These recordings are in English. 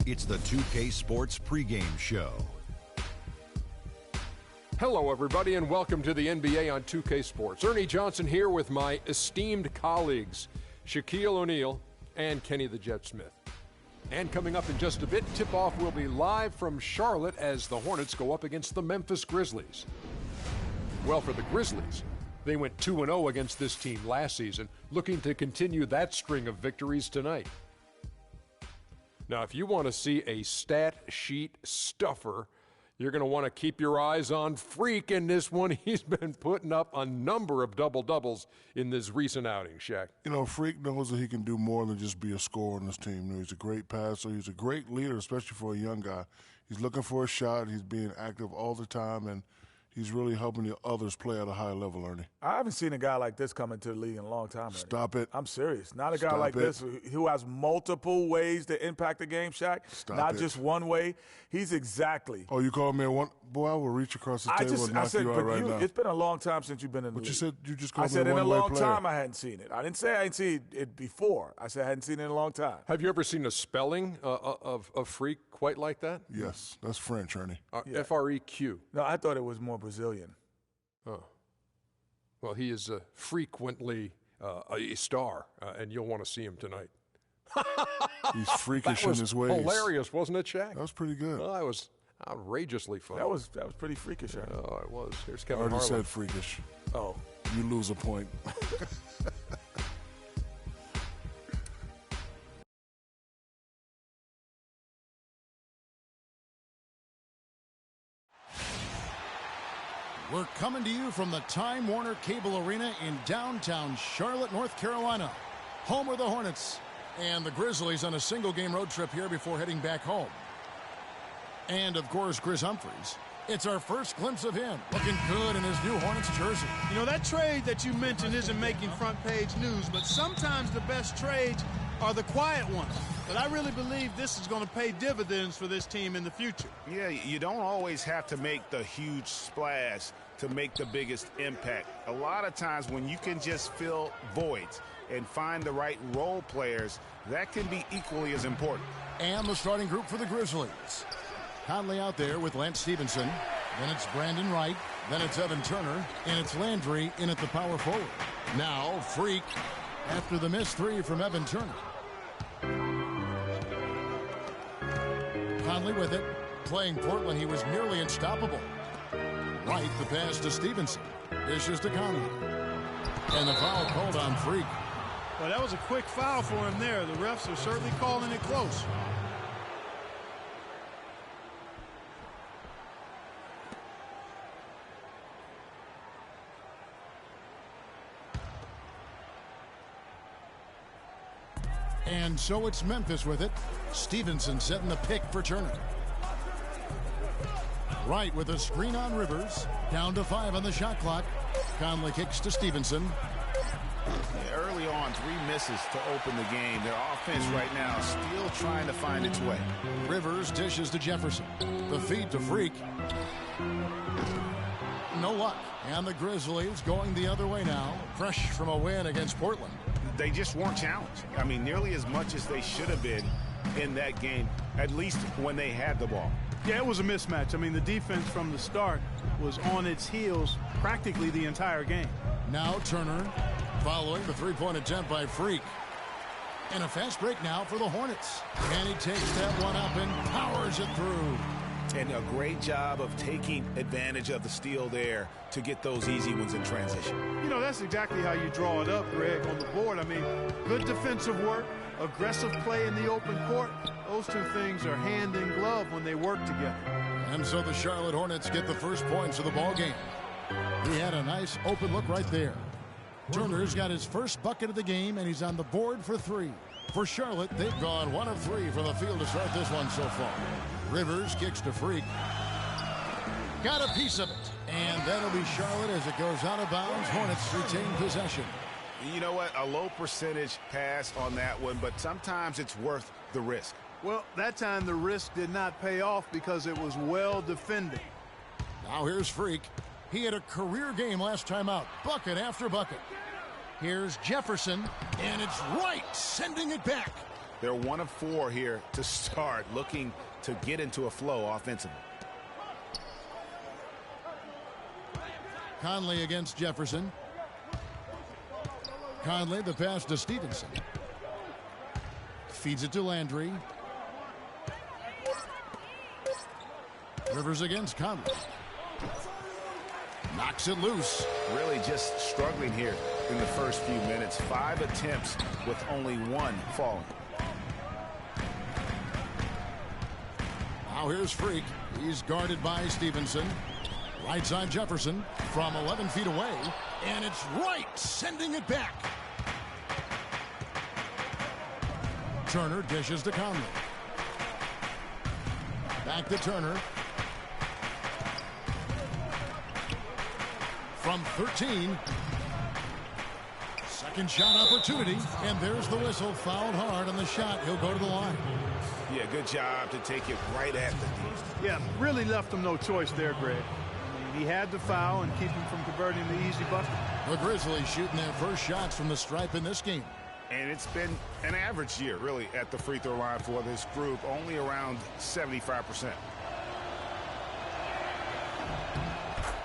It's the 2K Sports pregame show. Hello, everybody, and welcome to the NBA on 2K Sports. Ernie Johnson here with my esteemed colleagues, Shaquille O'Neal and Kenny the Jet Smith. And coming up in just a bit, tip-off will be live from Charlotte as the Hornets go up against the Memphis Grizzlies. Well, for the Grizzlies, they went 2-0 against this team last season, looking to continue that string of victories tonight. Now, if you want to see a stat sheet stuffer, you're going to want to keep your eyes on Freak in this one. He's been putting up a number of double-doubles in this recent outing, Shaq. You know, Freak knows that he can do more than just be a scorer on this team. You know, he's a great passer. He's a great leader, especially for a young guy. He's looking for a shot. He's being active all the time, and he's really helping the others play at a high level, Ernie. I haven't seen a guy like this come into the league in a long time, Ernie. Stop it. I'm serious. Not a guy like this who has multiple ways to impact the game, Shaq. Not just one way. He's exactly. Oh, you called me a one? Boy, I will reach across the table and knock you out right now. It's been a long time since you've been in the league. But you said you just called me a one-way player. I said in a long time I hadn't seen it. I didn't say I hadn't seen it before. I said I hadn't seen it in a long time. Have you ever seen a spelling of Freak quite like that? Yes. That's French, Ernie. F-R-E-Q. No, I thought it was more Brazilian. Oh. Well, he is frequently a star, and you'll want to see him tonight. He's freakish in his ways. Hilarious, wasn't it, Shaq? That was pretty good. Oh, that was outrageously fun. That was pretty freakish, Ernie. Oh, it was. Here's Kevin Harlan. I already Harlan. said freakish. Oh. You lose a point. We're coming to you from the Time Warner Cable Arena in downtown Charlotte, North Carolina. Home are the Hornets and the Grizzlies on a single-game road trip here before heading back home. And, of course, Chris Humphries. It's our first glimpse of him, looking good in his new Hornets jersey. You know, that trade that you mentioned isn't making front-page news, but sometimes the best trades are the quiet ones. But I really believe this is going to pay dividends for this team in the future. Yeah, you don't always have to make the huge splash to make the biggest impact. A lot of times when you can just fill voids and find the right role players, that can be equally as important. And the starting group for the Grizzlies. Conley out there with Lance Stevenson. Then it's Brandon Wright. Then it's Evan Turner. And it's Landry in at the power forward. Now, Freak after the missed three from Evan Turner. Conley with it. Playing Portland, he was nearly unstoppable. Wright, the pass to Stevenson. Dishes to Conley. And the foul called on Freak. Well, that was a quick foul for him there. The refs are certainly calling it close. And so it's Memphis with it. Stevenson setting the pick for Turner. Wright with a screen on Rivers. Down to 5 on the shot clock. Conley kicks to Stevenson. Yeah, early on, 3 misses to open the game. Their offense right now is still trying to find its way. Rivers dishes to Jefferson. The feed to Freak. No luck. And the Grizzlies going the other way now. Fresh from a win against Portland. They just weren't challenged. I mean, nearly as much as they should have been in that game, at least when they had the ball. Yeah, it was a mismatch. I mean, the defense from the start was on its heels practically the entire game. Now Turner following the three-point attempt by Freak. And a fast break now for the Hornets. And he takes that one up and powers it through. And a great job of taking advantage of the steal there to get those easy ones in transition. You know, that's exactly how you draw it up, Greg, on the board. I mean, good defensive work, aggressive play in the open court. Those two things are hand in glove when they work together. And so the Charlotte Hornets get the first points of the ball game. He had a nice open look right there. Turner's got his first bucket of the game, and he's on the board for 3. For Charlotte, they've gone 1 of 3 from the field to start this one so far. Rivers kicks to Freak. Got a piece of it. And that'll be Charlotte as it goes out of bounds. Hornets retain possession. You know what? A low percentage pass on that one, but sometimes it's worth the risk. Well, that time the risk did not pay off because it was well defended. Now here's Freak. He had a career game last time out. Bucket after bucket. Here's Jefferson, and it's Wright sending it back. They're 1 of 4 here to start, looking to get into a flow offensively. Conley against Jefferson. Conley, the pass to Stevenson. Feeds it to Landry. Rivers against Conley. Knocks it loose. Really just struggling here in the first few minutes. 5 attempts with only 1 falling. Now here's Freak. He's guarded by Stevenson. Right side Jefferson from 11 feet away. And it's Wright sending it back. Turner dishes to Conley. Back to Turner. From 13. Second shot opportunity. And there's the whistle. Fouled hard on the shot. He'll go to the line. Yeah, good job to take it right at the D. Yeah, really left him no choice there, Greg. I mean, he had to foul and keep him from converting the easy bucket. The Grizzlies shooting their first shots from the stripe in this game. And it's been an average year, really, at the free throw line for this group, only around 75%.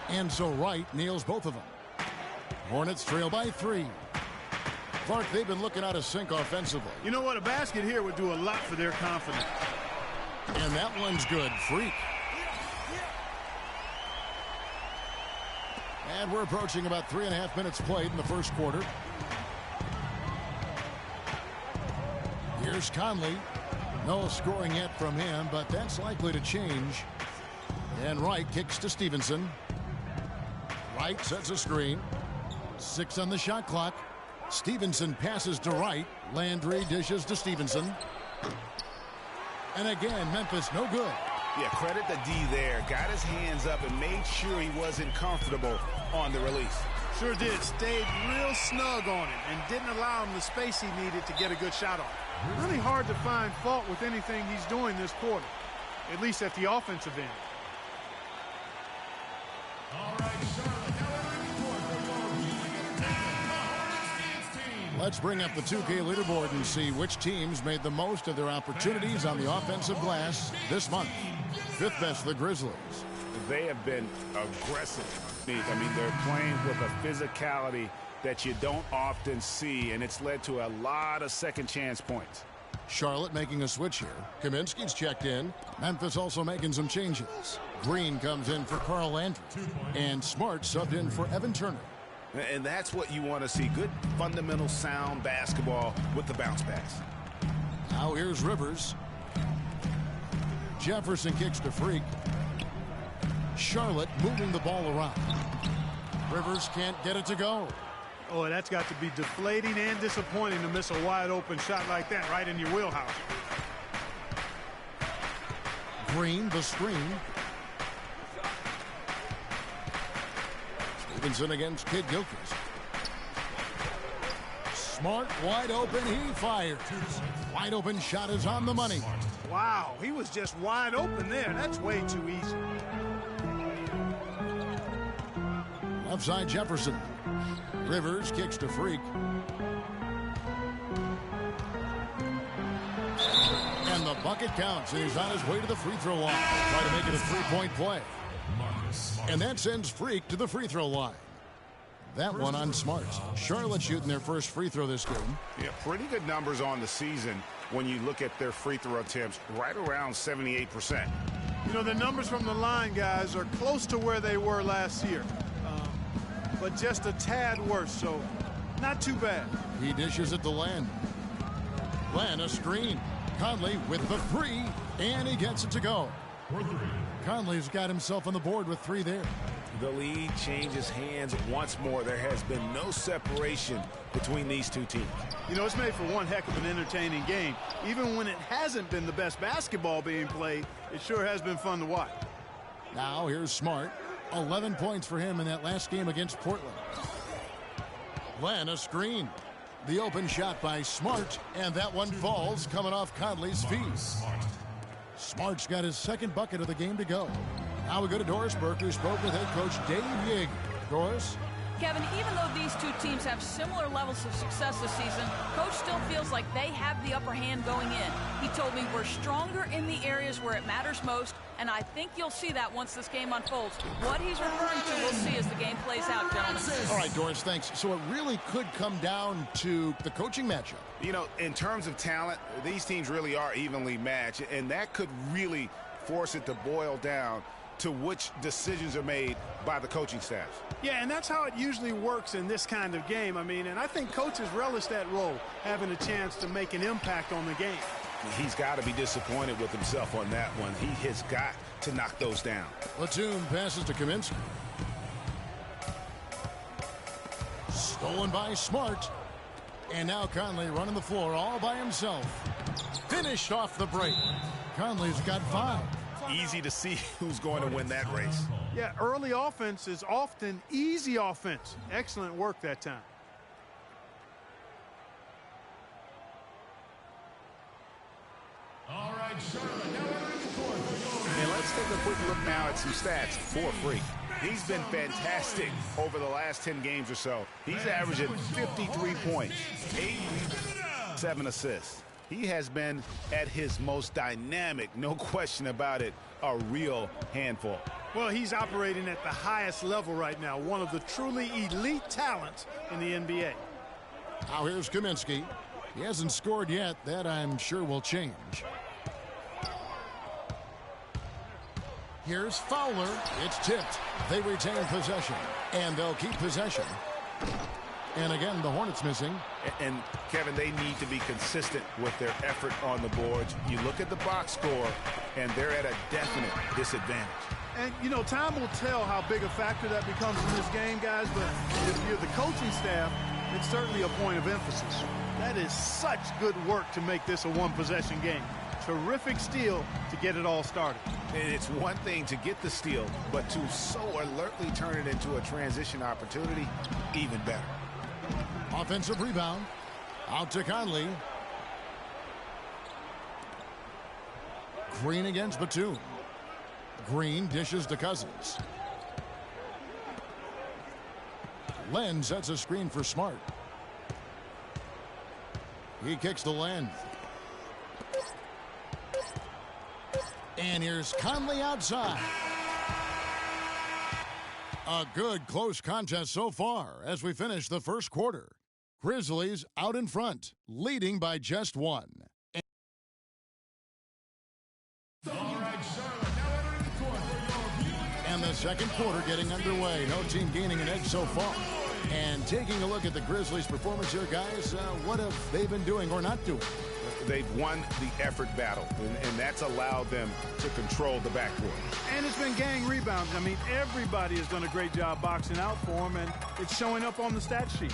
And so Wright nails both of them. Hornets trail by 3. Clark, they've been looking out of sync offensively. You know what? A basket here would do a lot for their confidence. And that one's good. Freak. And we're approaching about 3.5 minutes played in the first quarter. Here's Conley. No scoring yet from him, but that's likely to change. And Wright kicks to Stevenson. Wright sets a screen. 6 on the shot clock. Stevenson passes to Wright. Landry dishes to Stevenson. And again, Memphis no good. Yeah, credit the D there. Got his hands up and made sure he wasn't comfortable on the release. Sure did. Stayed real snug on him and didn't allow him the space he needed to get a good shot on. Really hard to find fault with anything he's doing this quarter, at least at the offensive end. Let's bring up the 2K leaderboard and see which teams made the most of their opportunities on the offensive glass this month. 5th best, the Grizzlies. They have been aggressive. I mean, they're playing with a physicality that you don't often see, and it's led to a lot of second chance points. Charlotte making a switch here. Kaminsky's checked in. Memphis also making some changes. Green comes in for Carl Landry. And Smart subbed in for Evan Turner. And that's what you want to see. Good, fundamental, sound basketball with the bounce pass. Now here's Rivers. Jefferson kicks to Freak. Charlotte moving the ball around. Rivers can't get it to go. Oh, that's got to be deflating and disappointing to miss a wide open shot like that right in your wheelhouse. Green, the screen. Stevenson against Kid Gilchrist. Smart, wide open, he fires. Wide open shot is on the money. Wow, he was just wide open there. That's way too easy. Left side Jefferson. Rivers kicks to Freak. And the bucket counts, and he's on his way to the free throw line. Try to make it a 3-point play. And that sends Freak to the free throw line. That one on Smart. Charlotte shooting their first free throw this game. Yeah, pretty good numbers on the season when you look at their free throw attempts, right around 78%. You know, the numbers from the line, guys, are close to where they were last year. But just a tad worse, so not too bad. He dishes it to Land. Land a screen. Conley with the 3, and he gets it to go. Conley's got himself on the board with 3 there. The lead changes hands once more. There has been no separation between these two teams. You know, it's made for one heck of an entertaining game. Even when it hasn't been the best basketball being played, it sure has been fun to watch. Now here's Smart. 11 points for him in that last game against Portland. Len a screen. The open shot by Smart, and that one falls coming off Conley's feet. Smart's got his second bucket of the game to go. Now we go to Doris Burke, who spoke with head coach Dave Yig. Doris? Kevin, even though these two teams have similar levels of success this season, Coach still feels like they have the upper hand going in. He told me we're stronger in the areas where it matters most, and I think you'll see that once this game unfolds. What he's referring to, we'll see as the game plays out, gentlemen. All right, Doris, thanks. So it really could come down to the coaching matchup. You know, in terms of talent, these teams really are evenly matched, and that could really force it to boil down to which decisions are made by the coaching staffs. Yeah, and that's how it usually works in this kind of game. I mean, and I think coaches relish that role, having a chance to make an impact on the game. He's got to be disappointed with himself on that one. He has got to knock those down. Platoon passes to Kaminsky. Stolen by Smart. And now Conley running the floor all by himself. Finished off the break. Conley's got 5. Easy to see who's going to win that race. Yeah, early offense is often easy offense. Excellent work that time. All right, Charlotte, now entering the court. And let's take a quick look now at some stats for Freak. He's been fantastic over the last 10 games or so. He's averaging 53 points, 7 assists. He has been at his most dynamic, no question about it, a real handful. Well, he's operating at the highest level right now, one of the truly elite talents in the NBA. Now here's Kaminsky. He hasn't scored yet. That, I'm sure, will change. Here's Fowler. It's tipped. They retain possession, and they'll keep possession. And again, the Hornets missing. And, Kevin, they need to be consistent with their effort on the boards. You look at the box score, and they're at a definite disadvantage. And, you know, time will tell how big a factor that becomes in this game, guys, but if you're the coaching staff, it's certainly a point of emphasis. That is such good work to make this a one-possession game. Terrific steal to get it all started. And it's one thing to get the steal, but to so alertly turn it into a transition opportunity, even better. Offensive rebound. Out to Conley. Green against Batum. Green dishes to Cousins. Len sets a screen for Smart. He kicks to Len. And here's Conley outside. A good close contest so far as we finish the first quarter. Grizzlies out in front, leading by just 1. And the second quarter getting underway. No team gaining an edge so far. And taking a look at the Grizzlies' performance here, guys, what have they been doing or not doing? They've won the effort battle, and that's allowed them to control the backcourt. And it's been gang rebounds. I mean, everybody has done a great job boxing out for them, and it's showing up on the stat sheet.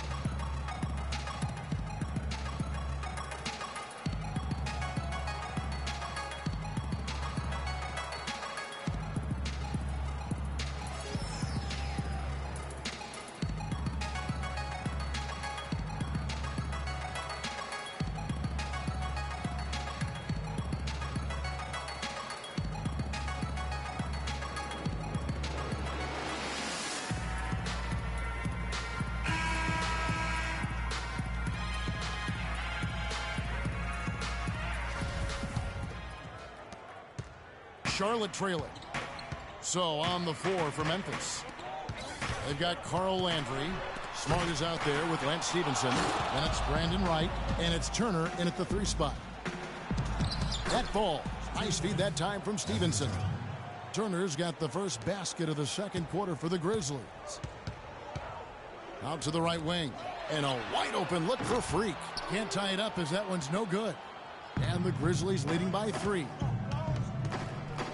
Charlotte trailing. So on the floor for Memphis. They've got Carl Landry. Smart is out there with Lance Stevenson. And it's Brandon Wright. And it's Turner in at the 3 spot. That ball. Nice feed that time from Stevenson. Turner's got the first basket of the second quarter for the Grizzlies. Out to the right wing. And a wide open look for Freak. Can't tie it up as that one's no good. And the Grizzlies leading by 3.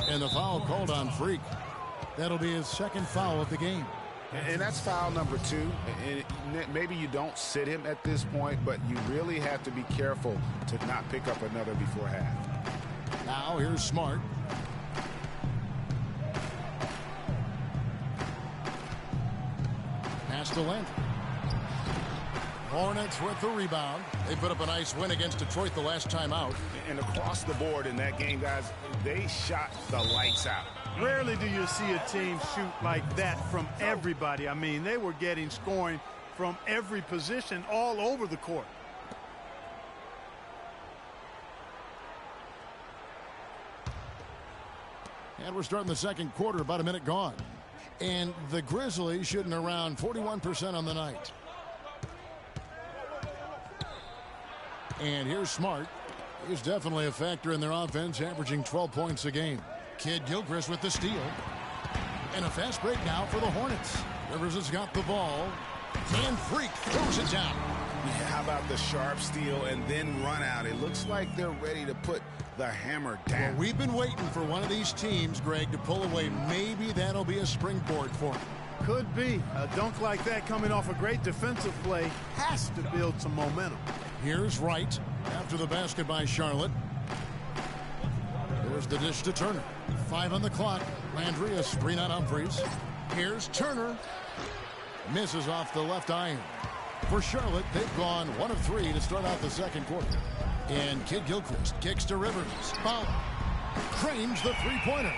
And the foul called on Freak. That'll be his second foul of the game. And that's foul number 2. And maybe you don't sit him at this point, but you really have to be careful to not pick up another before half. Now here's Smart. Pass to Landry. Hornets with the rebound. They put up a nice win against Detroit the last time out. And across the board in that game, guys, they shot the lights out. Rarely do you see a team shoot like that from everybody. I mean, they were getting scoring from every position all over the court. And we're starting the second quarter, about a minute gone. And the Grizzlies shooting around 41% on the night. And here's Smart. He's definitely a factor in their offense, averaging 12 points a game. Kid Gilchrist with the steal. And a fast break now for the Hornets. Rivers has got the ball. And Freak throws it down. Yeah, how about the sharp steal and then run out? It looks like they're ready to put the hammer down. Well, we've been waiting for one of these teams, Greg, to pull away. Maybe that'll be a springboard for them. Could be. A dunk like that coming off a great defensive play has to build some momentum. Here's Wright after the basket by Charlotte. Here's the dish to Turner. 5 on the clock. Landry, a screen on Humphries. Here's Turner. Misses off the left iron. For Charlotte, they've gone 1 of 3 to start out the second quarter. And Kid Gilchrist kicks to Rivers. Foul. Cranes the three-pointer.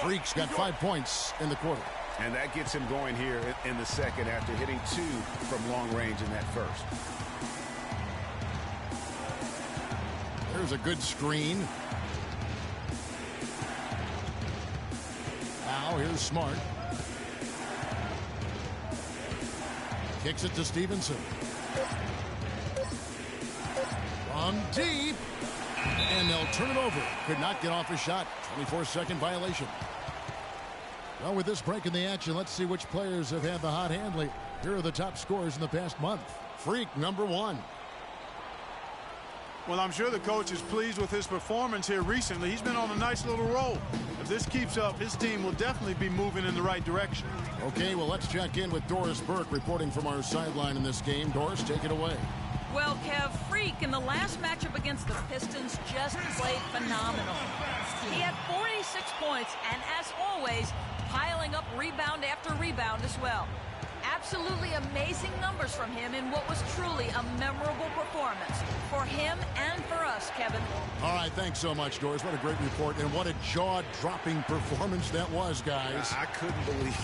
Freak's got 5 points in the quarter. And that gets him going here in the second after hitting 2 from long range in that first. There's a good screen. Now here's Smart. Kicks it to Stevenson. From deep. And they'll turn it over. Could not get off a shot. 24-second violation. Well, with this break in the action, let's see which players have had the hot hand lately. Here are the top scorers in the past month. Freak, number 1. Well, I'm sure the coach is pleased with his performance here recently. He's been on a nice little roll. If this keeps up, his team will definitely be moving in the right direction. Okay, well, let's check in with Doris Burke reporting from our sideline in this game. Doris, take it away. Well, Kev, Freak in the last matchup against the Pistons just played phenomenal. He had 46 points and, as always, piling up rebound after rebound as well. Absolutely amazing numbers from him in what was truly a memorable performance for him and for us, Kevin. All right, thanks so much, Doris. What a great report, and what a jaw-dropping performance that was, guys. I couldn't believe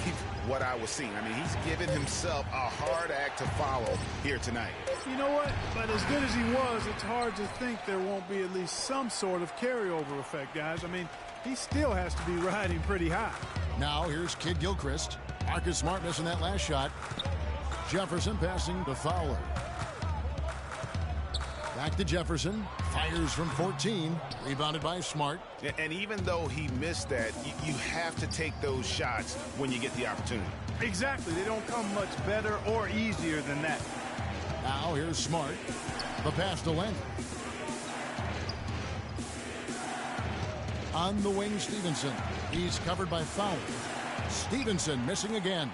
what I was seeing. I mean, he's given himself a hard act to follow here tonight. You know what? But as good as he was, it's hard to think there won't be at least some sort of carryover effect, guys. I mean, he still has to be riding pretty high. Now, here's Kid Gilchrist. Marcus Smart missing that last shot. Jefferson passing to Fowler. Back to Jefferson. Fires from 14. Rebounded by Smart. And even though he missed that, you have to take those shots when you get the opportunity. Exactly. They don't come much better or easier than that. Now here's Smart. The pass to Landry. On the wing, Stevenson. He's covered by Fowler. Stevenson missing again.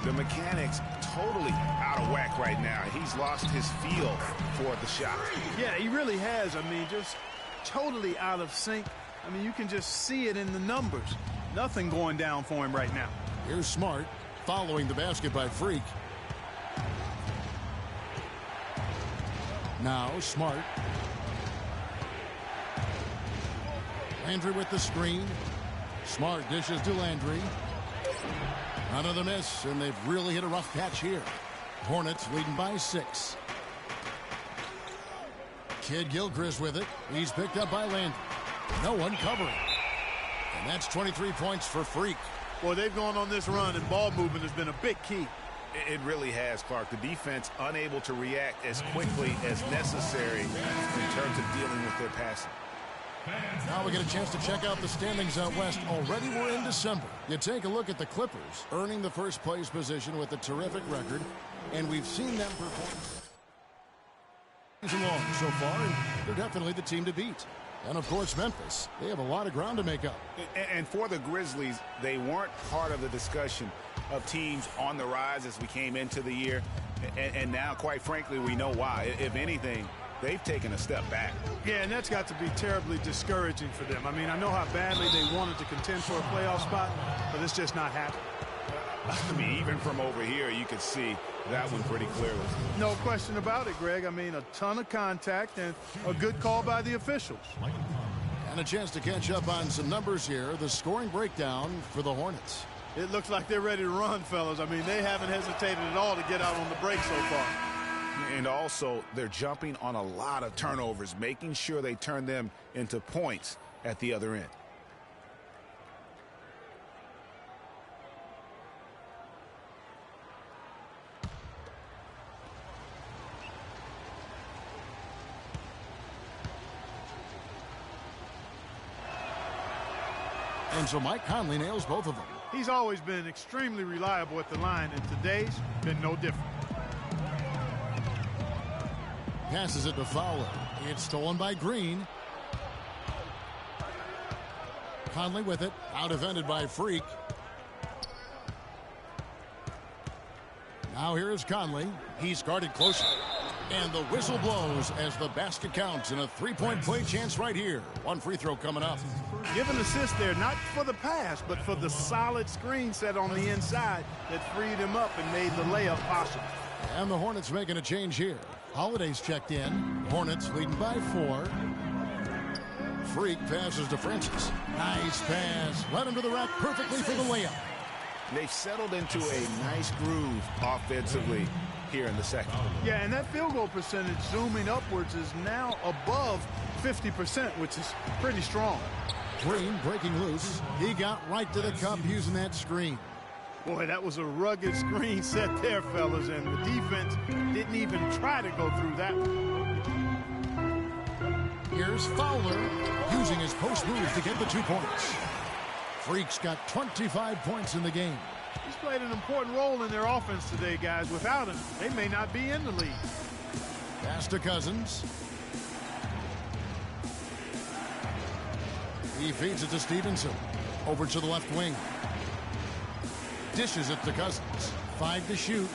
The mechanics totally out of whack right now. He's lost his feel for the shot. Yeah, he really has. I mean, just totally out of sync. I mean, you can just see it in the numbers. Nothing going down for him right now. Here's Smart following the basket by Freak. Now Smart. Landry with the screen. Smart dishes to Landry. Another miss, and they've really hit a rough patch here. Hornets leading by 6. Kid Gilchrist with it. He's picked up by Landry. No one covering. And that's 23 points for Freak. Boy, they've gone on this run, and ball movement has been a big key. It really has, Clark. The defense unable to react as quickly as necessary in terms of dealing with their passing. Now we get a chance to check out the standings out west. Already we're in December. You take a look at the Clippers, earning the first place position with a terrific record, and we've seen them perform long so far, and they're definitely the team to beat. And of course, Memphis, they have a lot of ground to make up. And for the Grizzlies, they weren't part of the discussion of teams on the rise as we came into the year. And now, quite frankly, we know why. If anything, they've taken a step back. Yeah, and that's got to be terribly discouraging for them. I mean, I know how badly they wanted to contend for a playoff spot, but it's just not happening. I mean, even from over here, you could see that one pretty clearly. No question about it, Greg. I mean, a ton of contact and a good call by the officials. And a chance to catch up on some numbers here. The scoring breakdown for the Hornets. It looks like they're ready to run, fellas. I mean, they haven't hesitated at all to get out on the break so far. And also, they're jumping on a lot of turnovers, making sure they turn them into points at the other end. And so Mike Conley nails both of them. He's always been extremely reliable at the line, and today's been no different. Passes it to Fowler. It's stolen by Green. Conley with it. Out defended by Freak. Now here is Conley. He's guarded closely. And the whistle blows as the basket counts in a three-point play chance right here. One free throw coming up. Give an assist there, not for the pass, but for the solid screen set on the inside that freed him up and made the layup possible. And the Hornets making a change here. Holiday's checked in. Hornets leading by 4. Freak passes to Francis. Nice pass. Led him to the rack perfectly for the layup. They've settled into a nice groove offensively here in the second. Yeah, and that field goal percentage zooming upwards is now above 50%, which is pretty strong. Green breaking loose. He got right to the cup using that screen. Boy, that was a rugged screen set there, fellas, and the defense didn't even try to go through that one. Here's Fowler using his post move to get the 2 points. Freak's got 25 points in the game. He's played an important role in their offense today, guys. Without him, they may not be in the lead. Pass to Cousins. He feeds it to Stevenson. Over to the left wing. Dishes it to Cousins. 5 to shoot.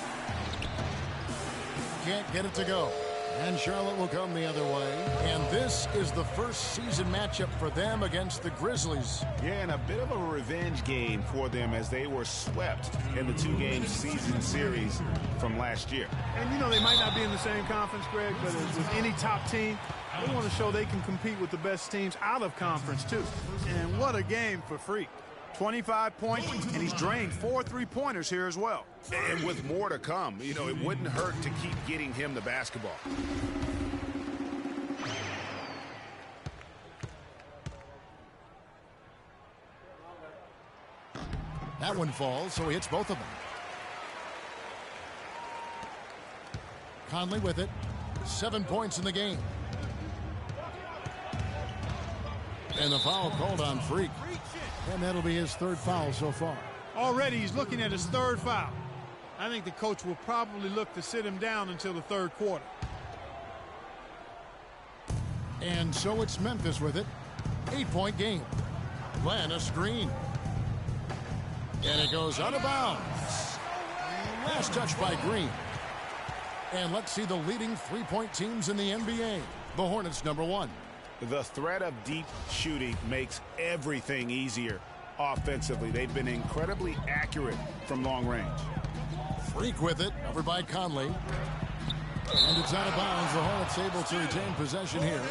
Can't get it to go. And Charlotte will come the other way. And this is the first season matchup for them against the Grizzlies. Yeah, and a bit of a revenge game for them as they were swept in the 2-game season series from last year. And, you know, they might not be in the same conference, Greg, but as with any top team, they want to show they can compete with the best teams out of conference, too. And what a game for Freak. 25 points, and he's drained 4 3-pointers here as well. And with more to come, you know, it wouldn't hurt to keep getting him the basketball. That one falls, so he hits both of them. Conley with it. 7 points in the game. And the foul called on Freak. And that'll be his 3rd foul so far. Already he's looking at his 3rd foul. I think the coach will probably look to sit him down until the 3rd quarter. And so it's Memphis with it. 8-point game. Glenn a screen. And it goes out of bounds. Last touch by Green. And let's see the leading 3-point teams in the NBA. The Hornets #1. The threat of deep shooting makes everything easier offensively. They've been incredibly accurate from long range. Freak with it, over by Conley. And it's out of bounds. The Hornets able to retain possession here.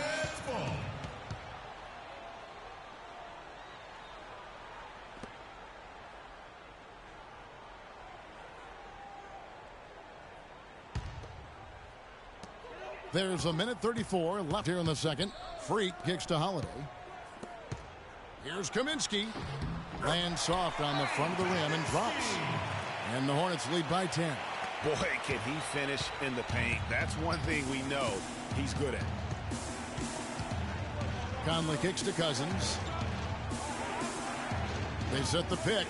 There's a minute 34 left here in the second. Freak kicks to Holiday. Here's Kaminsky. Lands soft on the front of the rim and drops. And the Hornets lead by 10. Boy, can he finish in the paint. That's one thing we know he's good at. Conley kicks to Cousins. They set the pick.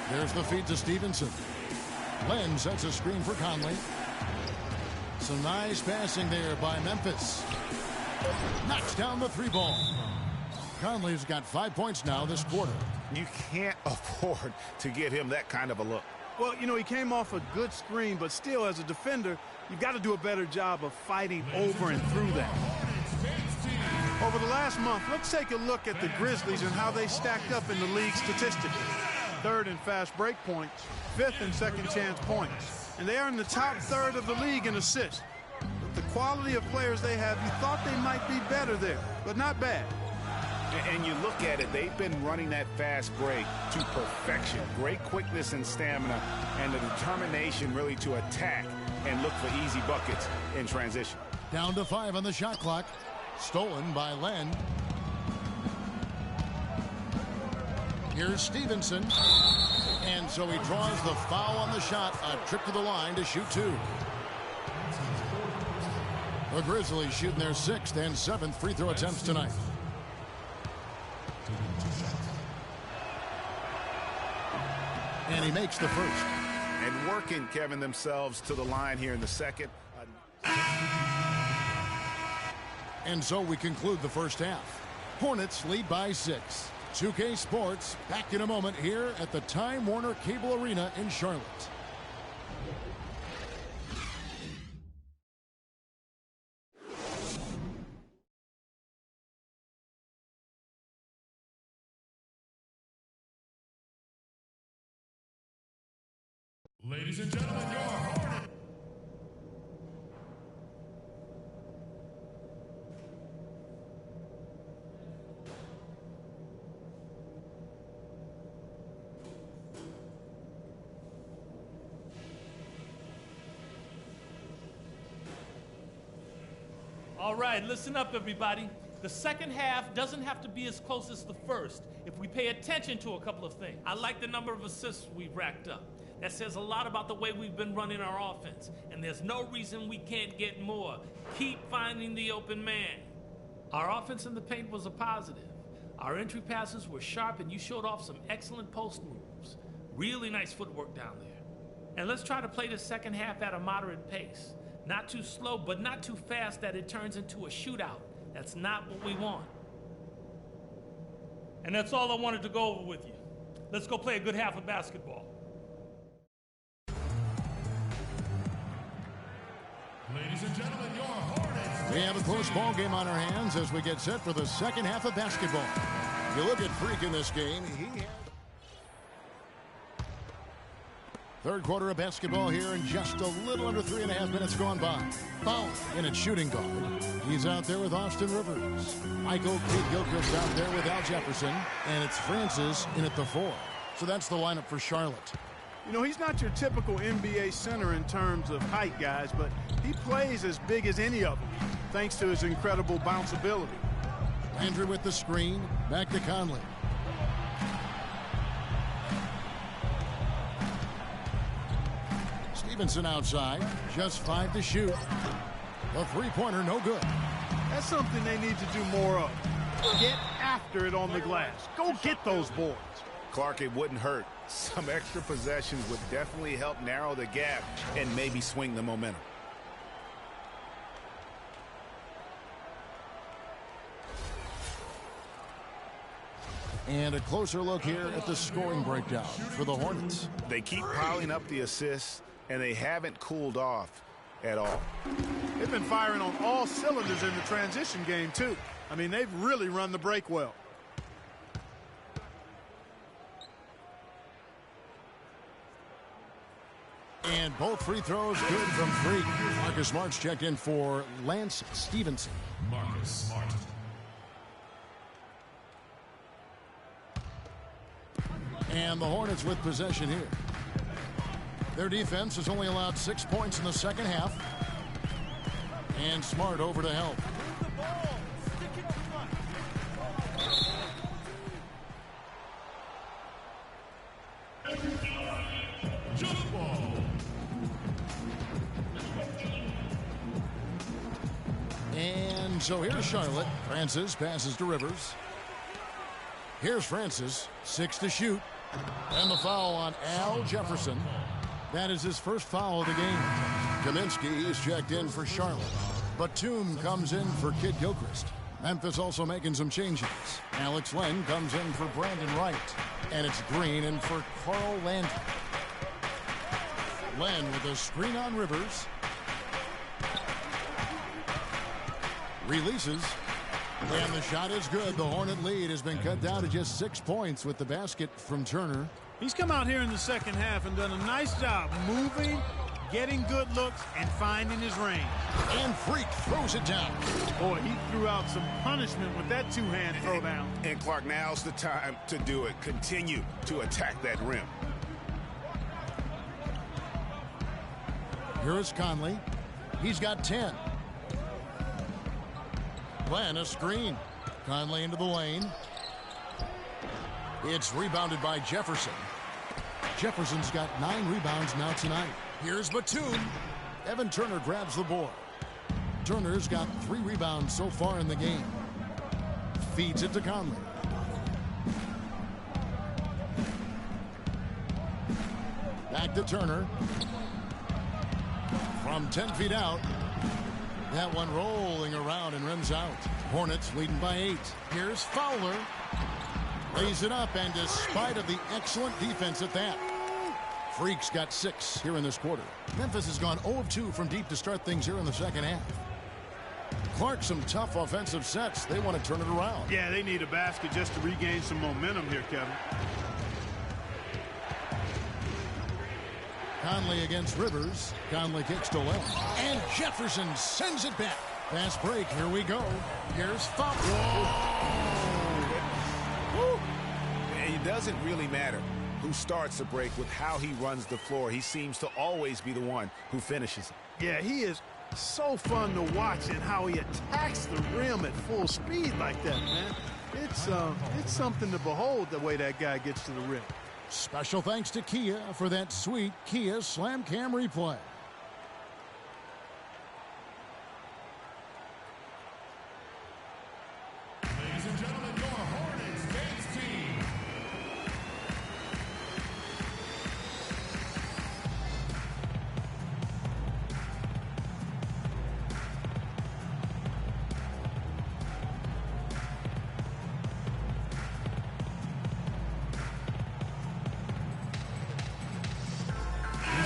There's the feed to Stevenson. Len sets a screen for Conley. Some nice passing there by Memphis. Knocks down the 3-ball. Conley's got 5 points now this quarter. You can't afford to give him that kind of a look. Well, you know, he came off a good screen, but still, as a defender, you've got to do a better job of fighting over and through that. Over the last month, let's take a look at the Grizzlies and how they stacked up in the league statistically. 3rd in fast break points, 5th in second chance points. And they are in the top 3rd of the league in assists. With the quality of players they have, you thought they might be better there, but not bad. And you look at it, they've been running that fast break to perfection. Great quickness and stamina, and the determination really to attack and look for easy buckets in transition. Down to 5 on the shot clock. Stolen by Len. Here's Stevenson. And so he draws the foul on the shot. A trip to the line to shoot 2. The Grizzlies shooting their 6th and 7th free throw attempts tonight. And he makes the first. And working, Kevin, themselves to the line here in the second. And so we conclude the first half. Hornets lead by 6. 2K Sports back in a moment here at the Time Warner Cable Arena in Charlotte. Ladies and gentlemen, your Hornet. All right, listen up, everybody. The second half doesn't have to be as close as the first if we pay attention to a couple of things. I like the number of assists we've racked up. That says a lot about the way we've been running our offense, and there's no reason we can't get more. Keep finding the open man. Our offense in the paint was a positive. Our entry passes were sharp, and you showed off some excellent post moves. Really nice footwork down there. And let's try to play the second half at a moderate pace. Not too slow, but not too fast that it turns into a shootout. That's not what we want. And that's all I wanted to go over with you. Let's go play a good half of basketball. Ladies and gentlemen, your Hornets. We have a close ball game on our hands as we get set for the second half of basketball. You look at Freak in this game. Third quarter of basketball here, and just a little under 3.5 minutes gone by. Foul in at shooting guard. He's out there with Austin Rivers. Michael Kidd-Gilchrist out there with Al Jefferson. And it's Francis in at the 4. So that's the lineup for Charlotte. You know, he's not your typical NBA center in terms of height, guys, but he plays as big as any of them, thanks to his incredible bounceability. Landry with the screen. Back to Conley. Stevenson outside. Just 5 to shoot. The three-pointer no good. That's something they need to do more of. Get after it on the glass. Go get those boards. Clark, it wouldn't hurt. Some extra possessions would definitely help narrow the gap and maybe swing the momentum. And a closer look here at the scoring breakdown for the Hornets. They keep piling up the assists, and they haven't cooled off at all. They've been firing on all cylinders in the transition game, too. I mean, they've really run the break well. And both free throws good from Freak. Marcus Smart's checked in for Lance Stevenson. Marcus Smart. And the Hornets with possession here. Their defense has only allowed 6 points in the second half. And Smart over to help. Jump ball. And so here's Charlotte. Francis passes to Rivers. Here's Francis. 6 to shoot. And the foul on Al Jefferson. That is his first foul of the game. Kaminsky is checked in for Charlotte. Batum comes in for Kidd-Gilchrist. Memphis also making some changes. Alex Len comes in for Brandon Wright. And it's Green in for Carl Landry. Len with a screen on Rivers. Releases. And the shot is good. The Hornet lead has been cut down to just 6 points with the basket from Turner. He's come out here in the second half and done a nice job moving, getting good looks and finding his range. And Freak throws it down. Boy, he threw out some punishment with that two-hand throwdown. And Clark, now's the time to do it. Continue to attack that rim. Here is Conley. He's got 10. Glenn, a screen. Conley into the lane. It's rebounded by Jefferson. Jefferson's got 9 rebounds now tonight. Here's Batum. Evan Turner grabs the board. Turner's got 3 rebounds so far in the game. Feeds it to Conley. Back to Turner. From 10 feet out. That one rolling around and rims out. Hornets leading by 8. Here's Fowler. Lays it up, and despite of the excellent defense at that, Freak's got 6 here in this quarter. Memphis has gone 0 of 2 from deep to start things here in the second half. Clark, some tough offensive sets. They want to turn it around. Yeah, they need a basket just to regain some momentum here, Kevin. Conley against Rivers. Conley kicks to left. And Jefferson sends it back. Fast break. Here we go. Here's Fowler. It doesn't really matter who starts the break with how he runs the floor. He seems to always be the one who finishes it. Yeah, he is so fun to watch and how he attacks the rim at full speed like that, man. It's something to behold the way that guy gets to the rim. Special thanks to Kia for that sweet Kia Slam Cam replay. Ladies and gentlemen, your Hornets dance team.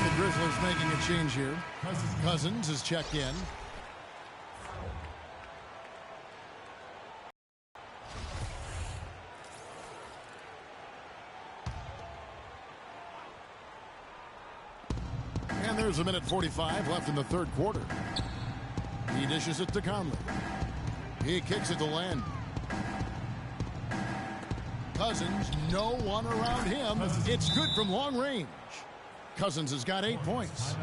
The Grizzlies making a change here. Cousins is checked in. And there's 1:45 left in the third quarter. He dishes it to Conley. He kicks it to Len. Cousins, no one around him. It's good from long range. Cousins has got 8 points.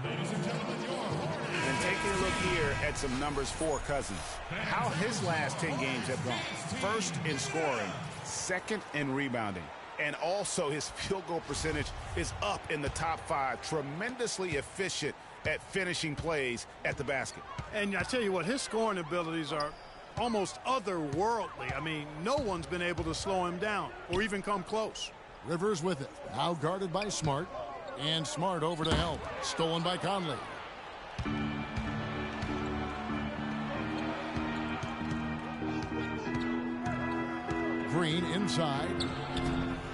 Ladies and gentlemen, your Hornets. And taking a look here at some numbers for Cousins. How his last 10 games have gone. First in scoring, second in rebounding. And also his field goal percentage is up in the top 5. Tremendously efficient at finishing plays at the basket. And I tell you what, his scoring abilities are almost otherworldly. I mean, no one's been able to slow him down or even come close. Rivers with it. Now guarded by Smart. And Smart over to help. Stolen by Conley. Green inside.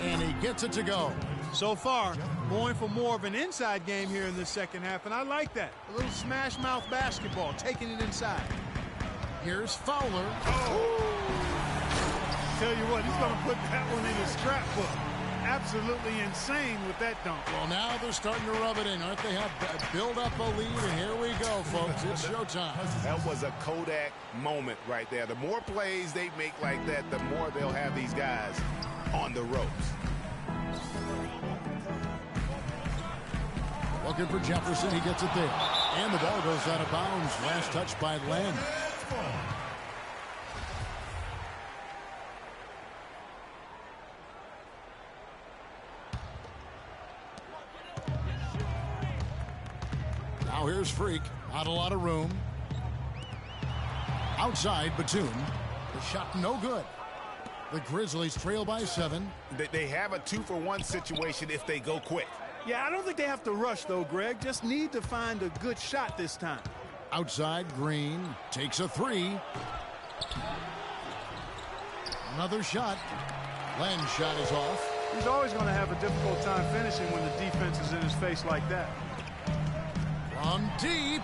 And he gets it to go. So far, going for more of an inside game here in this second half, and I like that. A little smash mouth basketball, taking it inside. Here's Fowler. Tell you what, he's going to put that one in his scrapbook. Absolutely insane with that dunk. Well, now they're starting to rub it in, aren't they? Have build up a lead, and here we go, folks. It's showtime. That was a Kodak moment right there. The more plays they make like that, the more they'll have these guys on the ropes. Looking for Jefferson. He gets it there. And the ball goes out of bounds. Last touch by Len. Now here's Freak. Not a lot of room. Outside, Batum. The shot no good. The Grizzlies trail by 7. They have a 2-for-1 situation if they go quick. Yeah, I don't think they have to rush, though, Greg. Just need to find a good shot this time. Outside, Green takes a 3. Another shot. Len's shot is off. He's always going to have a difficult time finishing when the defense is in his face like that. From deep.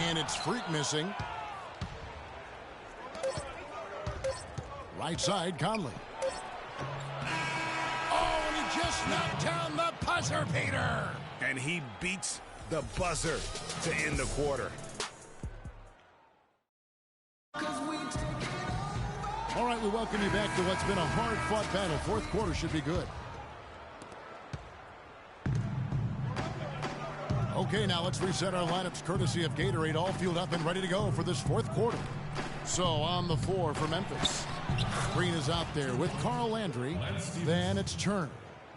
And it's Freak missing. Right side, Conley. Oh, and he just knocked down the buzzer beater. And he beats the buzzer to end the quarter. All right, we welcome you back to what's been a hard-fought battle. Fourth quarter should be good. Okay, now let's reset our lineups courtesy of Gatorade, all fueled up and ready to go for this fourth quarter. So on the floor for Memphis, Green is out there with Carl Landry. Then it's Turner.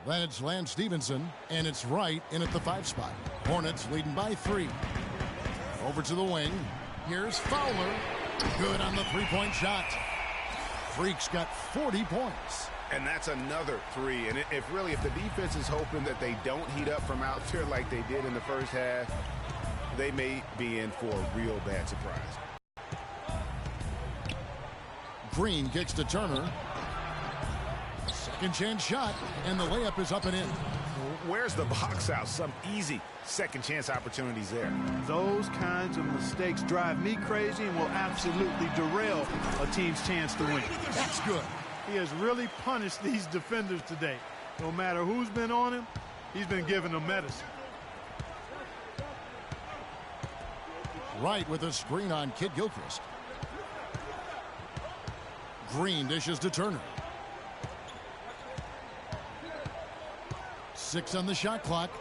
Then it's Lance Stevenson, and it's Wright in at the 5 spot. Hornets leading by 3. Over to the wing. Here's Fowler. Good on the three-point shot. Freak's got 40 points. And that's another 3. And if the defense is hoping that they don't heat up from out there like they did in the first half, they may be in for a real bad surprise. Green kicks to Turner. Second chance shot, and the layup is up and in. Where's the box out? Some easy second chance opportunities there. Those kinds of mistakes drive me crazy and will absolutely derail a team's chance to win. That's good. He has really punished these defenders today. No matter who's been on him, he's been giving them medicine. Wright with a screen on Kid Gilchrist. Green dishes to Turner. 6 on the shot clock.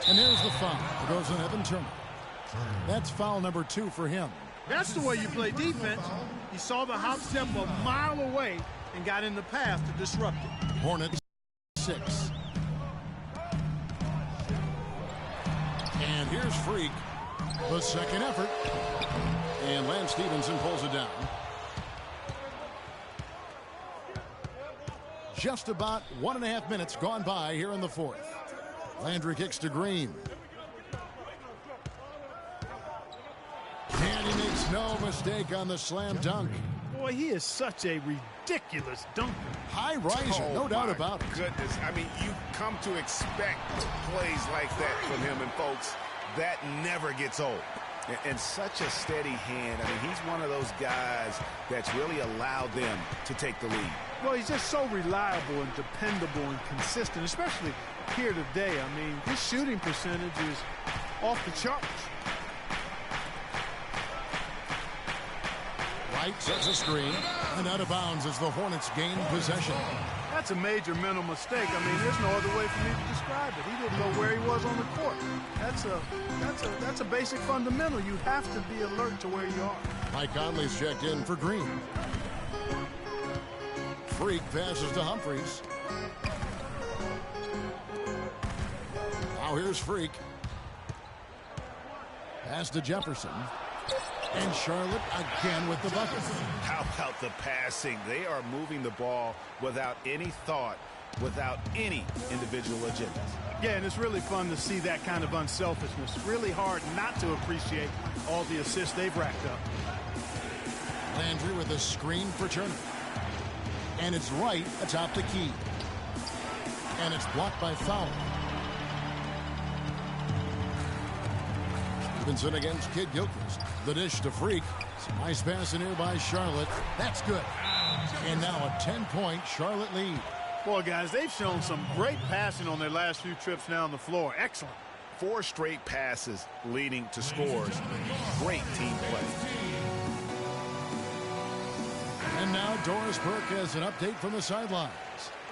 And there's the foul. It goes on Evan Turner. That's foul number 2 for him. That's the way you play defense. He saw the hop step a mile away and got in the path to disrupt it. Hornets 6. And here's Freak. The second effort. And Lance Stevenson pulls it down. Just about 1.5 minutes gone by here in the fourth. Landry kicks to Green. And he makes no mistake on the slam dunk. Boy, he is such a ridiculous dunker. High riser, no doubt about it. Goodness, I mean, you come to expect plays like that from him, and folks, that never gets old. And such a steady hand. I mean, he's one of those guys that's really allowed them to take the lead. Well, he's just so reliable and dependable and consistent, especially here today. I mean, his shooting percentage is off the charts. Wright sets a screen, and out of bounds as the Hornets gain possession. That's a major mental mistake. I mean, there's no other way for me to describe it. He didn't know where he was on the court. That's a basic fundamental. You have to be alert to where you are. Mike Conley's checked in for Green. Freak passes to Humphries. Now here's Freak. Pass to Jefferson. And Charlotte again with the bucket. How about the passing? They are moving the ball without any thought, without any individual agendas. Yeah, and it's really fun to see that kind of unselfishness. Really hard not to appreciate all the assists they've racked up. Landry with a screen for Turner. And it's Wright atop the key. And it's blocked by Fowler. Stevenson against Kid Gilchrist. The dish to Freak. Some nice pass in here by Charlotte. That's good. And now a 10-point Charlotte lead. Boy, guys, they've shown some great passing on their last few trips down the floor. Excellent. 4 straight passes leading to scores. Great team play. And now Doris Burke has an update from the sidelines.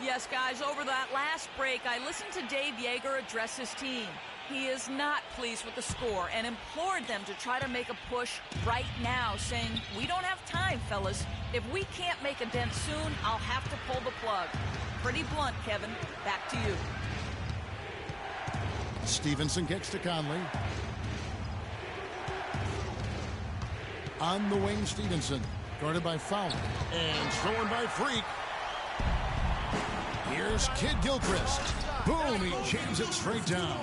Yes, guys, over that last break, I listened to Dave Yeager address his team. He is not pleased with the score and implored them to try to make a push right now, saying, "We don't have time, fellas. If we can't make a dent soon, I'll have to pull the plug." Pretty blunt, Kevin. Back to you. Stevenson kicks to Conley. On the wing, Stevenson. Guarded by Fowler. And stolen by Freak. Here's Kid Gilchrist. Boom, he jams it straight down.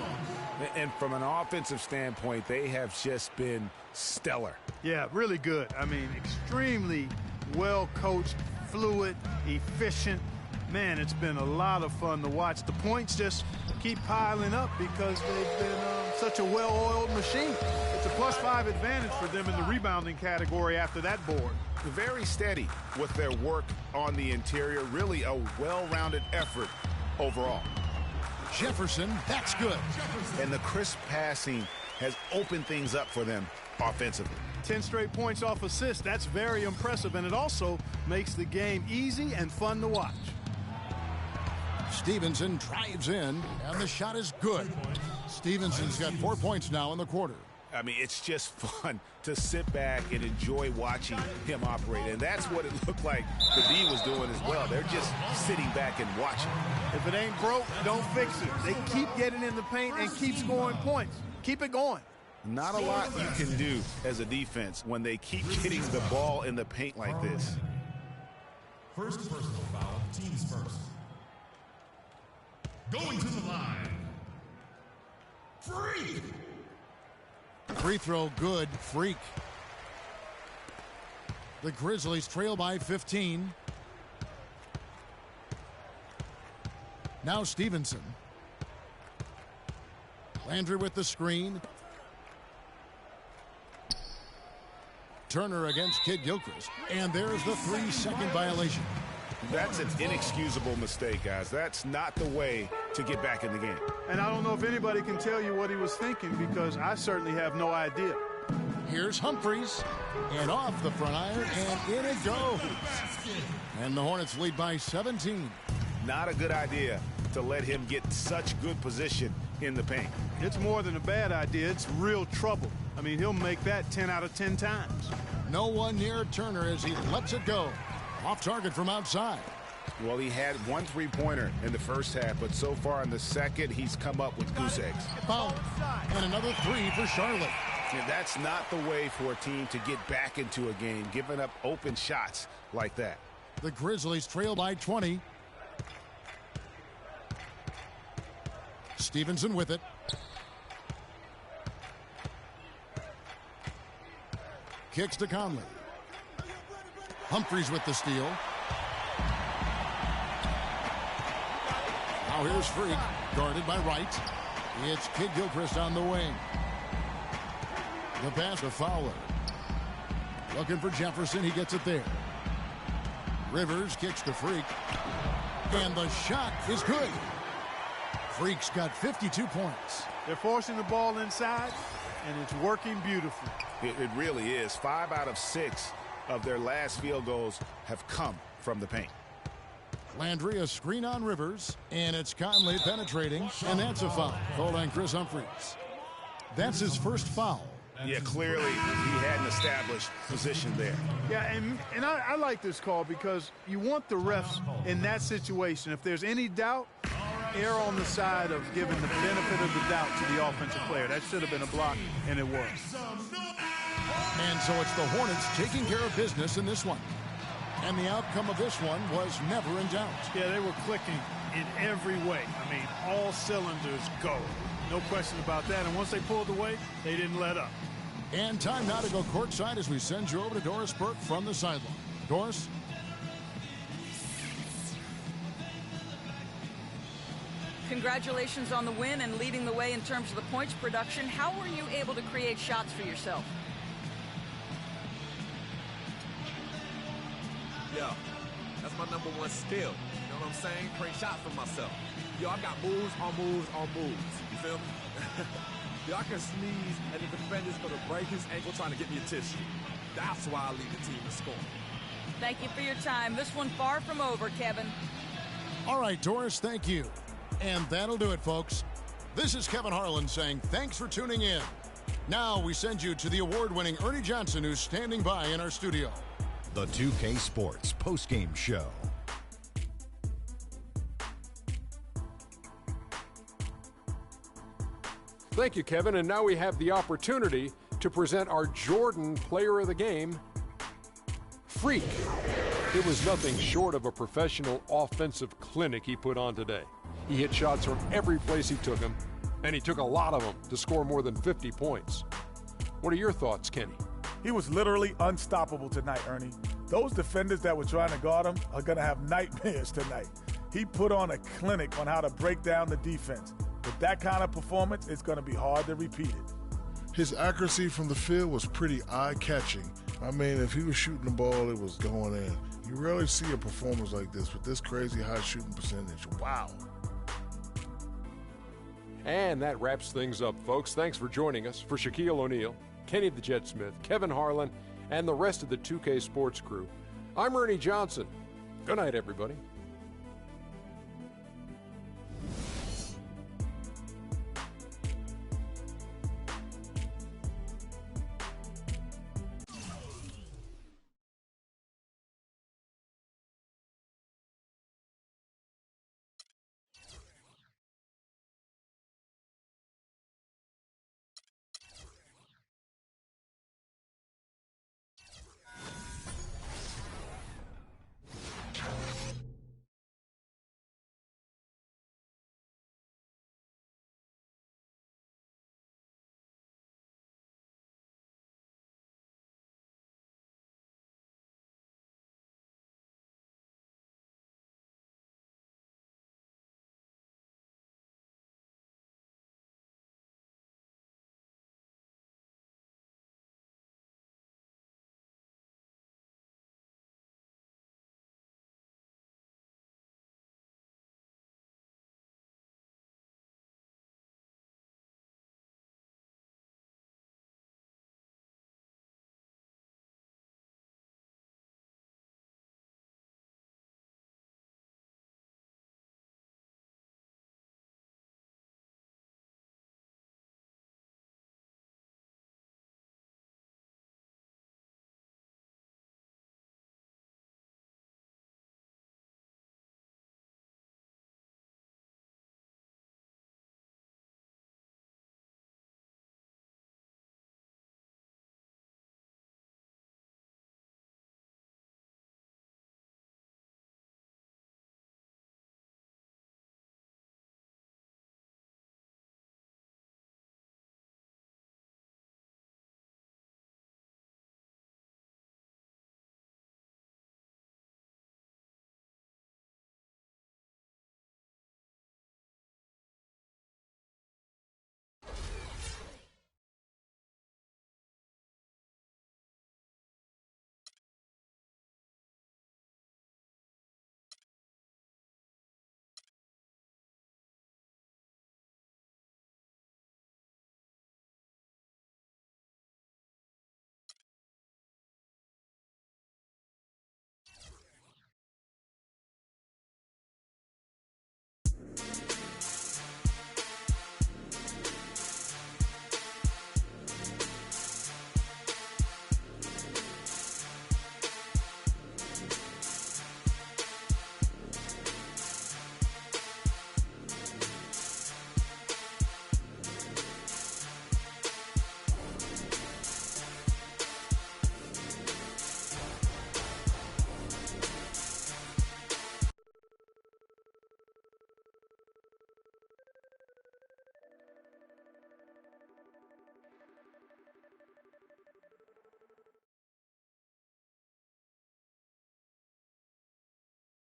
And from an offensive standpoint, they have just been stellar. Yeah, really good. I mean, extremely well coached, fluid, efficient. Man, it's been a lot of fun to watch. The points just keep piling up because they've been such a well-oiled machine. It's a +5 advantage for them in the rebounding category after that board. very steady with their work on the interior. Really a well-rounded effort overall. Jefferson, that's good. And the crisp passing has opened things up for them offensively. 10 straight points off assists. That's very impressive, and it also makes the game easy and fun to watch. Stevenson drives in, and the shot is good. Stevenson's got 4 points now in the quarter. I mean, it's just fun to sit back and enjoy watching him operate. And that's what it looked like the D was doing as well. They're just sitting back and watching. If it ain't broke, don't fix it. They keep getting in the paint and keep scoring points. Keep it going. Not a lot you can do as a defense when they keep getting the ball in the paint like this. First personal foul, teams first. Going to the line. Freak! Free throw good, Freak. The Grizzlies trail by 15. Now Stevenson. Landry with the screen. Turner against Kid Gilchrist. And there's the 3-second violation. That's an inexcusable mistake, guys. That's not the way to get back in the game. And I don't know if anybody can tell you what he was thinking, because I certainly have no idea. Here's Humphries. And off the front iron, and in it goes. And the Hornets lead by 17. Not a good idea to let him get such good position in the paint. It's more than a bad idea. It's real trouble. I mean, he'll make that 10 out of 10 times. No one near Turner as he lets it go. Off target from outside. Well, he had 1 3-pointer in the first half, but so far in the second, he's come up with goose eggs. Foul. And another 3 for Charlotte. And that's not the way for a team to get back into a game, giving up open shots like that. The Grizzlies trail by 20. Stevenson with it. Kicks to Conley. Humphries with the steal. Now here's Freak, guarded by Wright. It's Kid Gilchrist on the wing. The pass to Fowler. Looking for Jefferson. He gets it there. Rivers kicks to Freak. And the shot is good. Freak's got 52 points. They're forcing the ball inside, and it's working beautifully. It really is. 5 out of 6 of their last field goals have come from the paint. Landry, a screen on Rivers, and it's Conley penetrating, and that's a foul. Called on Chris Humphries. That's his first foul. Yeah, clearly he had an established position there. Yeah, and I like this call because you want the refs in that situation. If there's any doubt, err on the side of giving the benefit of the doubt to the offensive player. That should have been a block, and it was. And so it's the Hornets taking care of business in this one. And the outcome of this one was never in doubt. Yeah, they were clicking in every way. I mean, all cylinders go. No question about that. And once they pulled away, they didn't let up. And time now to go courtside as we send you over to Doris Burke from the sideline. Doris? Congratulations on the win and leading the way in terms of the points production. How were you able to create shots for yourself? Yeah, that's my number one skill. You know what I'm saying? Create shots for myself. Yo, I got moves on moves on moves. You feel me? Yo, I can sneeze and the defender's gonna break his ankle trying to get me a tissue. That's why I lead the team in scoring. Thank you for your time. This one far from over, Kevin. All right, Doris, thank you. And that'll do it, folks. This is Kevin Harlan saying thanks for tuning in. Now we send you to the award-winning Ernie Johnson, who's standing by in our studio. The 2K Sports postgame show. Thank you, Kevin. And now we have the opportunity to present our Jordan Player of the Game, Freak. It was nothing short of a professional offensive clinic he put on today. He hit shots from every place he took them, and he took a lot of them to score more than 50 points. What are your thoughts, Kenny? He was literally unstoppable tonight, Ernie. Those defenders that were trying to guard him are going to have nightmares tonight. He put on a clinic on how to break down the defense. With that kind of performance, it's going to be hard to repeat it. His accuracy from the field was pretty eye-catching, I mean, if he was shooting the ball, it was going in. You rarely see a performance like this with this crazy high shooting percentage. Wow. And that wraps things up, folks. Thanks for joining us. For Shaquille O'Neal, Kenny the Jet Smith, Kevin Harlan, and the rest of the 2K Sports crew, I'm Ernie Johnson. Good night, everybody.